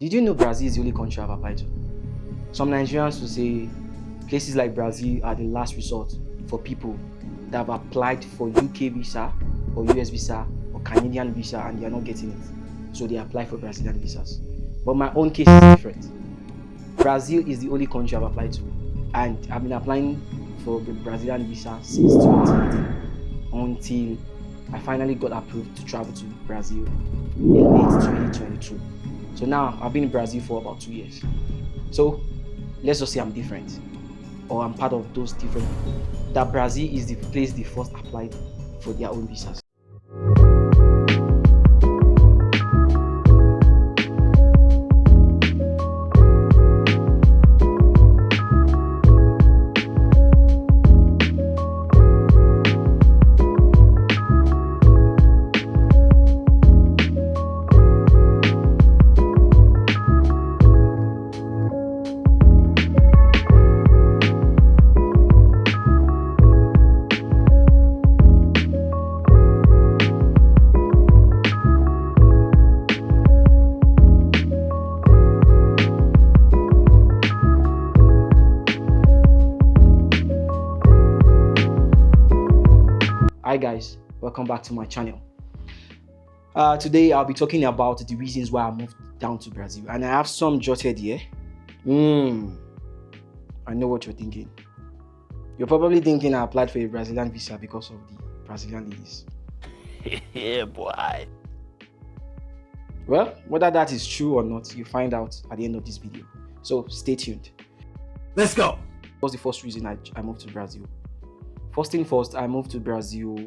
Did you know Brazil is the only country I've applied to? Some Nigerians will say places like Brazil are the last resort for people that have applied for UK visa or US visa or Canadian visa and they are not getting it. So they apply for Brazilian visas. But my own case is different. Brazil is the only country I've applied to. And I've been applying for the Brazilian visa since 2018 until I finally got approved to travel to Brazil in late 2022. So now I've been in Brazil for about 2 years. So let's just say I'm different, or I'm part of those different people. That Brazil is the place they first applied for their own visas. Hi guys, welcome back to my channel. Today I'll be talking about the reasons why I moved down to Brazil, and I have some jotted here. I know what you're thinking. You're probably thinking I applied for a Brazilian visa because of the Brazilian ladies. Yeah, boy. Well, whether that is true or not, you find out at the end of this video. So stay tuned. Let's go. What was the first reason I moved to Brazil? First thing first, I moved to Brazil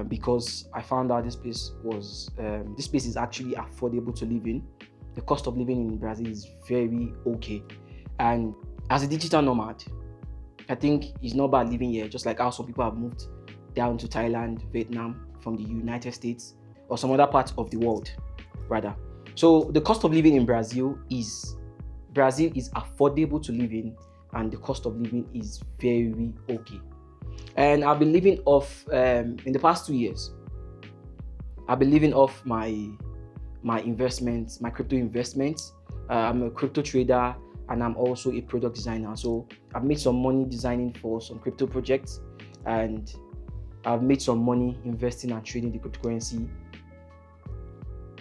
because I found out this place is actually affordable to live in. The cost of living in Brazil is very okay, and as a digital nomad, I think it's not bad living here. Just like how some people have moved down to Thailand, Vietnam from the United States or some other parts of the world, rather. So the cost of living in Brazil is affordable to live in, and the cost of living is very okay. And I've been living off in the past 2 years. I've been living off my investments, my crypto investments. I'm a crypto trader and I'm also a product designer. So I've made some money designing for some crypto projects, and I've made some money investing and trading the cryptocurrency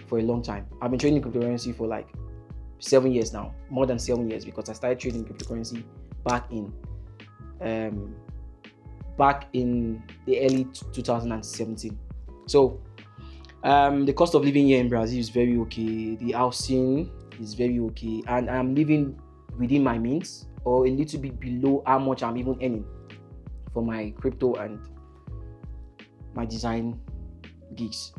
for a long time. I've been trading cryptocurrency for like 7 years now, more than 7 years, because I started trading cryptocurrency back in the early 2017. So the cost of living here in Brazil is very okay. The housing is very okay, and I'm living within my means or a little bit below how much I'm even earning for my crypto and my design gigs.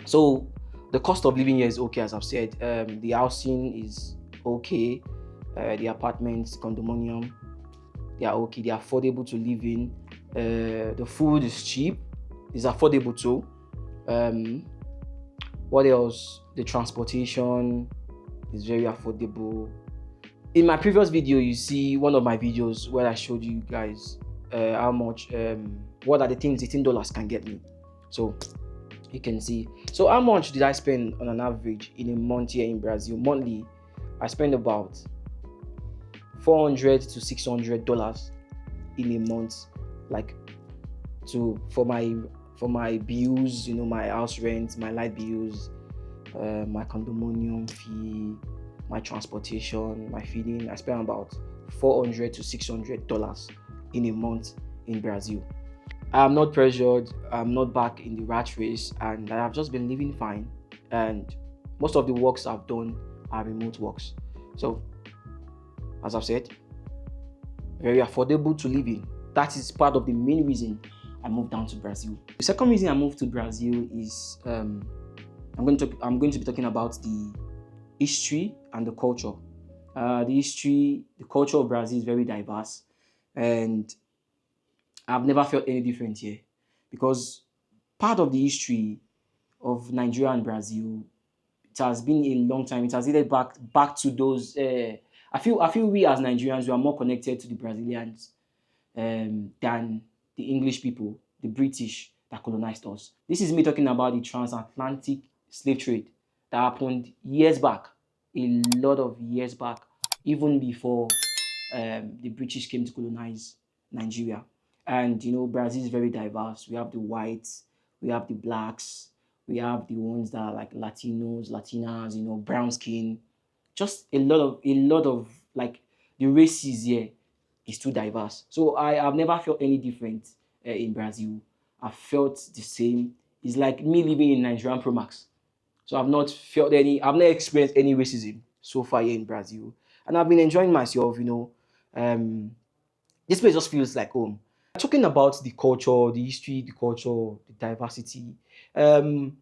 So the cost of living here is okay, as I've said. The housing is okay. The apartments, condominium, they are okay. They are affordable to live in. The food is cheap. It's affordable too. What else? The transportation is very affordable. In my previous video, you see one of my videos where I showed you guys how much, what are the things $18 can get me. So you can see. So how much did I spend on an average in a month here in Brazil? Monthly, I spend about $400 to $600 in a month, like for my bills, my house rent, my light bills, my condominium fee, my transportation, my feeding. I spend about $400 to $600 in a month in Brazil. I'm not pressured, I'm not back in the rat race, and I have just been living fine. And most of the works I've done are remote works. So as I've said, very affordable to live in. That is part of the main reason I moved down to Brazil. The second reason I moved to Brazil is I'm going to be talking about the history and the culture. The culture of Brazil is very diverse, and I've never felt any different here, because part of the history of Nigeria and Brazil, it has been a long time. It has dated back to those. I feel we as Nigerians, we are more connected to the Brazilians than the English people, the British that colonized us. This is me talking about the transatlantic slave trade that happened years back a lot of years back, even before the British came to colonize Nigeria. And Brazil is very diverse. We have the whites, we have the blacks, we have the ones that are like Latinos, Latinas, brown skin. Just a lot of like the races here is too diverse. So I have never felt any different in Brazil. I felt the same. It's like me living in Nigerian Pro Max. So I've not experienced any racism so far here in Brazil. And I've been enjoying myself. Um, this place just feels like home. Talking about the culture, the history, the culture, the diversity. Um,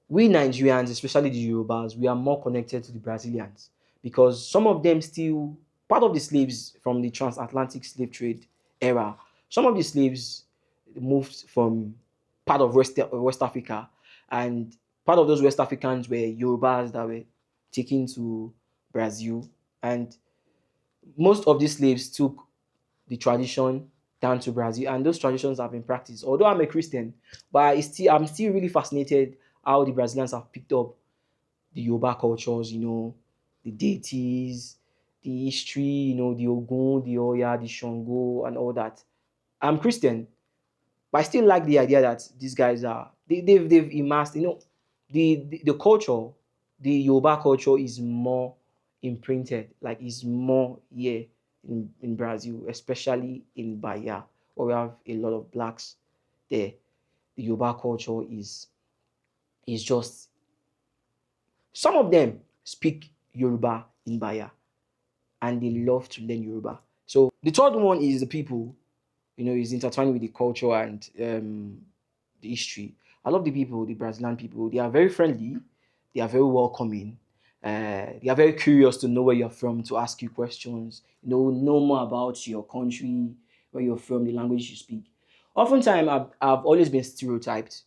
we Nigerians, especially the Yorubas, we are more connected to the Brazilians because some of them still part of the slaves from the transatlantic slave trade era. Some of the slaves moved from part of West Africa, and part of those West Africans were Yorubas that were taken to Brazil, and most of these slaves took the tradition down to Brazil, and those traditions have been practiced. Although I'm a Christian, but I'm still really fascinated how the Brazilians have picked up the Yoruba cultures, the deities, the history, the Ogun, the Oya, the Shango, and all that. I'm Christian, but I still like the idea that these guys they've immersed, the culture, the Yoruba culture is more imprinted, like is more here in Brazil, especially in Bahia, where we have a lot of blacks there. The Yoruba culture is just some of them speak Yoruba in Bahia and they love to learn Yoruba. So the third one is the people, is intertwined with the culture and the history. I love the people, the Brazilian people. They are very friendly, they are very welcoming. They are very curious to know where you're from, to ask you questions, know more about your country, where you're from, the language you speak. Oftentimes, I've always been stereotyped.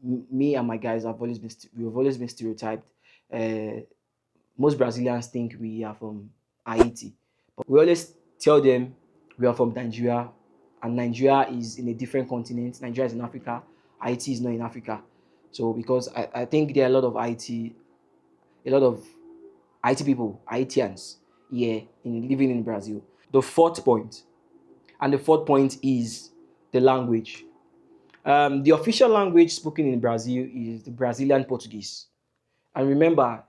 Me and my guys we've always been stereotyped. Uh, Most Brazilians think we are from Haiti, but we always tell them we are from Nigeria, and Nigeria is in a different continent. Nigeria is in Africa. Haiti is not in Africa. So because I think there are a lot of Haiti people, Haitians here in living in Brazil. The fourth point, and the fourth point is the language. The official language spoken in Brazil is the Brazilian Portuguese. And remember,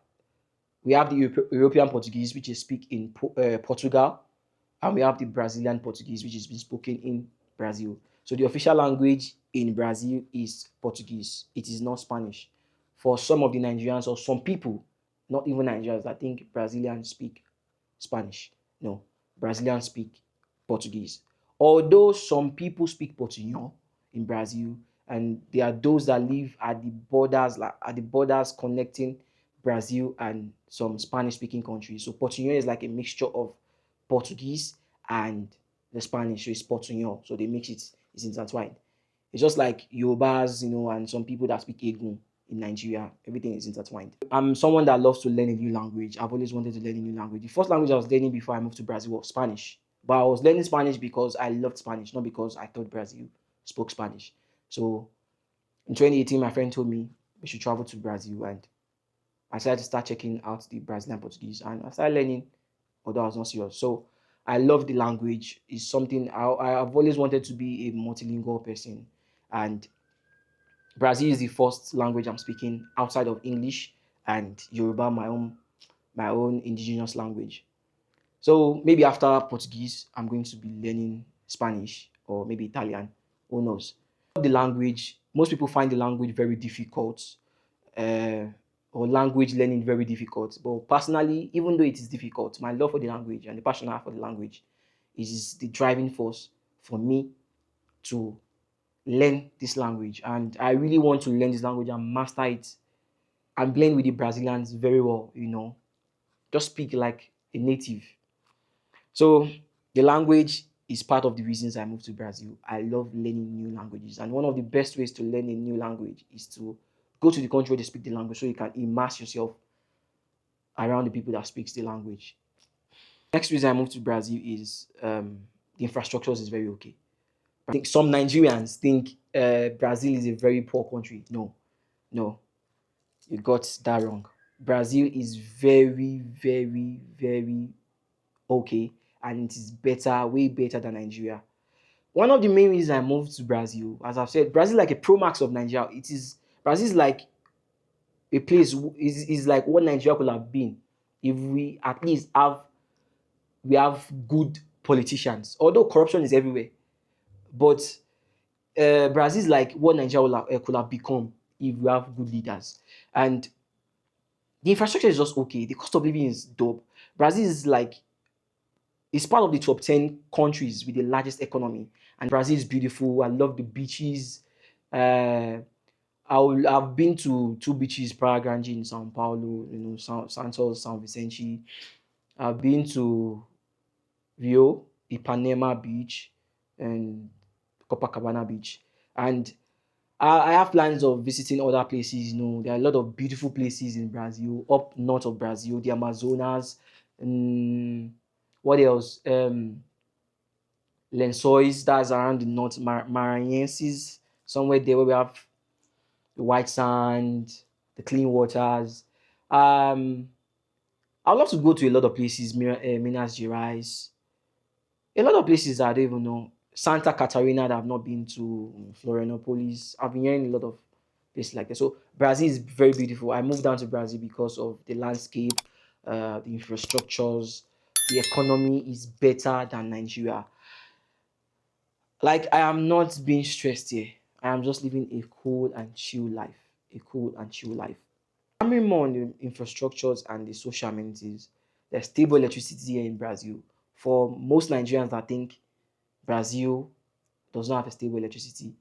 we have the European Portuguese, which is speak in Portugal, and we have the Brazilian Portuguese, which is being spoken in Brazil. So the official language in Brazil is Portuguese. It is not Spanish. For some of the Nigerians or some people, not even Nigerians, I think Brazilians speak Spanish. No, Brazilians speak Portuguese. Although some people speak Portuguese in Brazil, and there are those that live at the borders, like at the borders connecting Brazil and some Spanish-speaking countries. So Portuguese is like a mixture of Portuguese and the Spanish. So it's Portuguese. So they mix it. It's intertwined. It's just like Yorubas, and some people that speak Egun in Nigeria. Everything is intertwined. I'm someone that loves to learn a new language. I've always wanted to learn a new language. The first language I was learning before I moved to Brazil was Spanish. But I was learning Spanish because I loved Spanish, not because I thought Brazil spoke Spanish. So in 2018, my friend told me we should travel to Brazil, and I decided to start checking out the Brazilian Portuguese, and I started learning, although I was not serious. So I love the language. It's something I've always wanted to be a multilingual person, and Brazil is the first language I'm speaking outside of English and Yoruba, my own indigenous language. So maybe after Portuguese, I'm going to be learning Spanish or maybe Italian. Who knows? The language, most people find the language very difficult, uh, or language learning very difficult. But personally, even though it is difficult, my love for the language and the passion I have for the language is the driving force for me to learn this language. And I really want to learn this language and master it and blend with the Brazilians very well. Just speak like a native. So the language is part of the reasons I moved to Brazil. I love learning new languages. And one of the best ways to learn a new language is to go to the country where they speak the language so you can immerse yourself around the people that speaks the language. Next reason I moved to Brazil is the infrastructure is very okay. I think some Nigerians think Brazil is a very poor country. No, no, you got that wrong. Brazil is very, very, very okay, and it is better, way better than Nigeria. One of the main reasons I moved to Brazil, as I've said, Brazil is like a pro max of Nigeria. It is Brazil is like a place is like what Nigeria could have been if we at least have good politicians. Although corruption is everywhere, but Brazil is like what Nigeria could have become if we have good leaders. And the infrastructure is just okay. The cost of living is dope. Brazil is like it's part of the top 10 countries with the largest economy. And Brazil is beautiful. I love the beaches. Uh, I've been to two beaches, Praia Grande in Sao Paulo, Santos, São Vicente. I've been to Rio, Ipanema Beach, and Copacabana Beach. And I have plans of visiting other places. There are a lot of beautiful places in Brazil, up north of Brazil, the Amazonas. What else? Lençóis, that's around the North Maranhenses, somewhere there where we have the white sand, the clean waters. I'd love to go to a lot of places, Minas Gerais, a lot of places that I don't even know. Santa Catarina that I've not been to, Florianopolis. I've been hearing a lot of places like that. So Brazil is very beautiful. I moved down to Brazil because of the landscape, the infrastructures, the economy is better than Nigeria. Like I am not being stressed here. I am just living a cool and chill life. A cool and chill life. Coming more on the infrastructures and the social amenities, there's stable electricity here in Brazil. For most Nigerians that think Brazil does not have a stable electricity,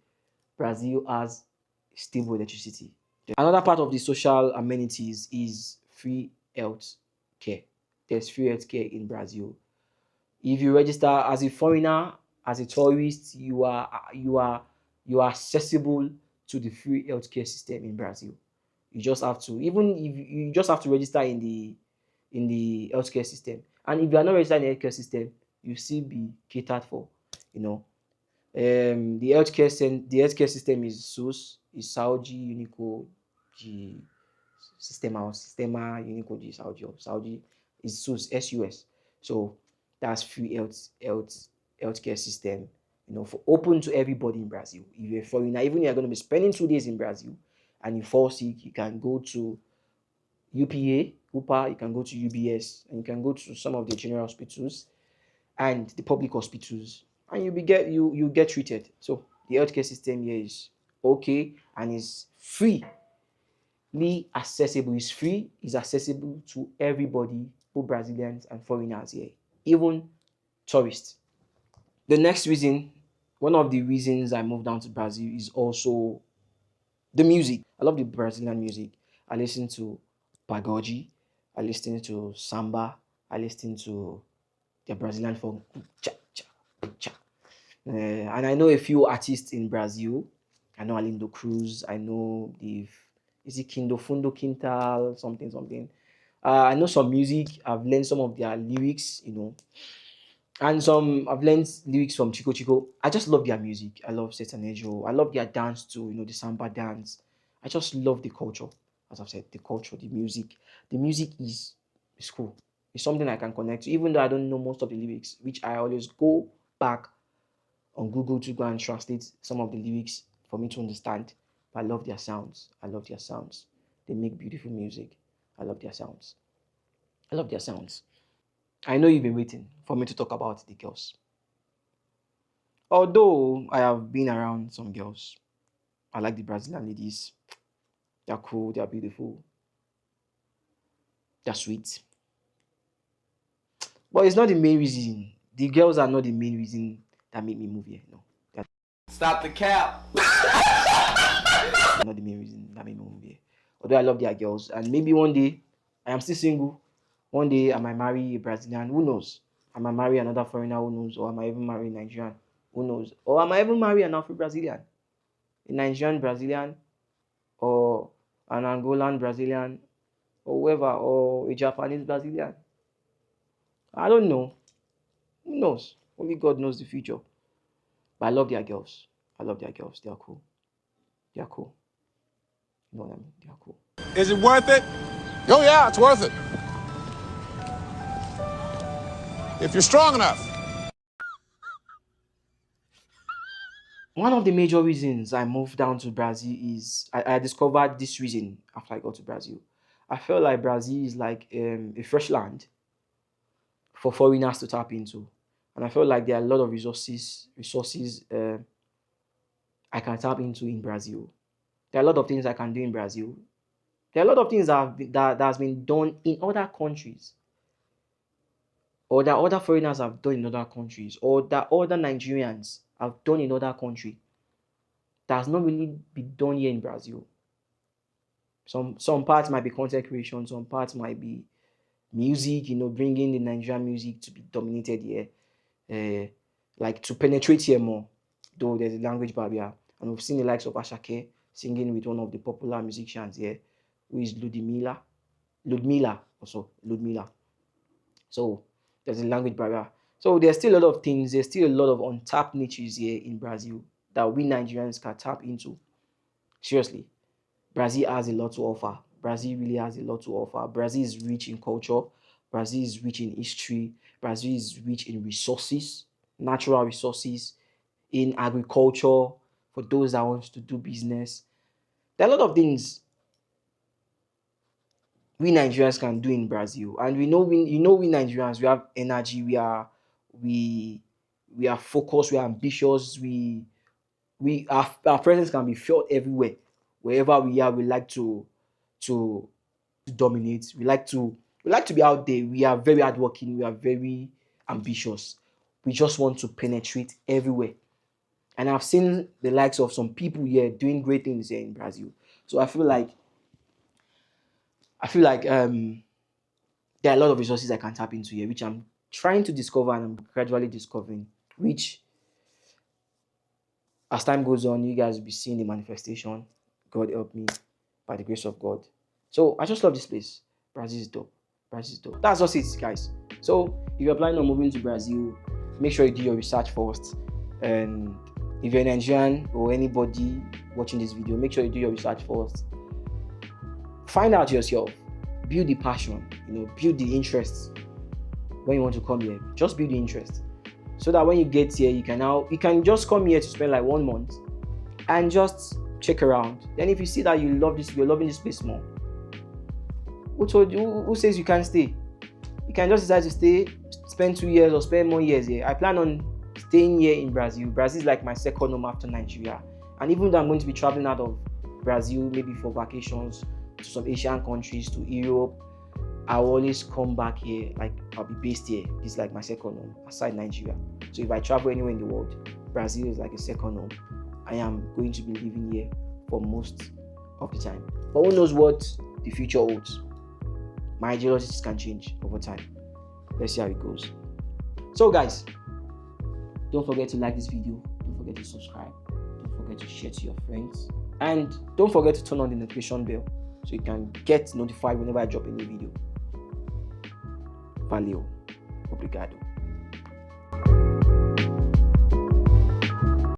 Brazil has stable electricity. Another part of the social amenities is free health care. There's free health care in Brazil. If you register as a foreigner, as a tourist, you are accessible to the free healthcare system in Brazil. You just have to, even if you just have to register in the healthcare system. And if you are not registered in the healthcare system, you still be catered for. You know, the healthcare system is SUS, is Saudi Unico de Sistema Unico de Saudi is SUS, SUS. So that's free healthcare system, for open to everybody in Brazil. If you're a foreigner, even if you're going to be spending 2 days in Brazil and you fall sick, you can go to UPA, you can go to UBS, and you can go to some of the general hospitals and the public hospitals, and you get treated. So the healthcare system here is okay and is freely accessible. It's free, is accessible to everybody, both Brazilians and foreigners here, even tourists. The next reason, one of the reasons I moved down to Brazil is also the music. I love the Brazilian music. I listen to pagode, I listen to samba, I listen to the Brazilian funk. Cha, cha, cha. And I know a few artists in Brazil. I know Alindo Cruz. I know is it Kindo Fundo Quintal, something, something. I know some music. I've learned some of their lyrics, and some I've learned lyrics from Chico Chico. I just love their music. I love Sertanejo. I love their dance too, the samba dance. I just love the culture. As I've said, the culture, the music. The music is cool. It's something I can connect to, even though I don't know most of the lyrics, which I always go back on Google to go and translate some of the lyrics for me to understand. But I love their sounds. I love their sounds. They make beautiful music. I love their sounds. I love their sounds. I know you've been waiting for me to talk about the girls. Although I have been around some girls, I like the Brazilian ladies. They're cool, they're beautiful, they're sweet. But it's not the main reason. The girls are not the main reason that made me move here. No, they're Stop the cap. not the main reason that made me move here. Although I love their girls, and maybe one day I am still single. One day I might marry a Brazilian. Who knows? I might marry another foreigner. Who knows? Or I might even marry a Nigerian. Who knows? Or I might even marry an Afro Brazilian, a Nigerian Brazilian, or an Angolan Brazilian, or whoever, or a Japanese Brazilian. I don't know. Who knows? Only God knows the future. But I love their girls. I love their girls. They are cool. They are cool. You know what I mean? They are cool. Is it worth it? Oh, yeah, it's worth it. If you're strong enough. One of the major reasons I moved down to Brazil is I discovered this reason after I got to Brazil. I felt like Brazil is like a fresh land for foreigners to tap into, and I felt like there are a lot of resources I can tap into in Brazil. There are a lot of things I can do in Brazil. There are a lot of things that has been done in other countries, or that other foreigners have done in other countries, or that other Nigerians have done in other countries that has not really been done here in Brazil. Some parts might be content creation, some parts might be music, bringing the Nigerian music to be dominated here, uh, like to penetrate here more, though there's a language barrier. And we've seen the likes of Ashake singing with one of the popular musicians here, who is Ludmila also, Ludmila. So there's a language barrier. So there's still a lot of things, there's still a lot of untapped niches here in Brazil that we Nigerians can tap into. Seriously. Brazil has a lot to offer. Brazil really has a lot to offer. Brazil is rich in culture. Brazil is rich in history. Brazil is rich in resources, natural resources, in agriculture, for those that want to do business. There are a lot of things we Nigerians can do in Brazil. And we Nigerians, we have energy, we are focused, we are ambitious, our presence can be felt everywhere. Wherever we are, we like to dominate. We like to be out there. We are very hardworking. We are very ambitious. We just want to penetrate everywhere. And I've seen the likes of some people here doing great things here in Brazil. So I feel like there are a lot of resources I can tap into here, which I'm trying to discover and I'm gradually discovering. Which, as time goes on, you guys will be seeing the manifestation. God help me, by the grace of God. So I just love this place. Brazil is dope. Brazil is dope. That's just it, guys. So if you're planning on moving to Brazil, make sure you do your research first. And if you're a Nigerian or anybody watching this video, make sure you do your research first. Find out yourself. Build the passion. Build the interest. When you want to come here, just build the interest, so that when you get here, you can just come here to spend like 1 month and just check around. Then if you see that you're loving this place more, who says you can't stay? You can just decide to stay, spend 2 years or spend more years here. I plan on staying here in Brazil. Brazil is like my second home after Nigeria. And even though I'm going to be traveling out of Brazil, maybe for vacations to some Asian countries, to Europe, I'll always come back here. Like, I'll be based here. This is like my second home aside Nigeria. So if I travel anywhere in the world, Brazil is like a second home. I am going to be living here for most of the time. But who knows what the future holds? My ideologies can change over time. Let's see how it goes. So guys, don't forget to like this video. Don't forget to subscribe. Don't forget to share to your friends. And don't forget to turn on the notification bell so you can get notified whenever I drop a new video. Valeu. Obrigado.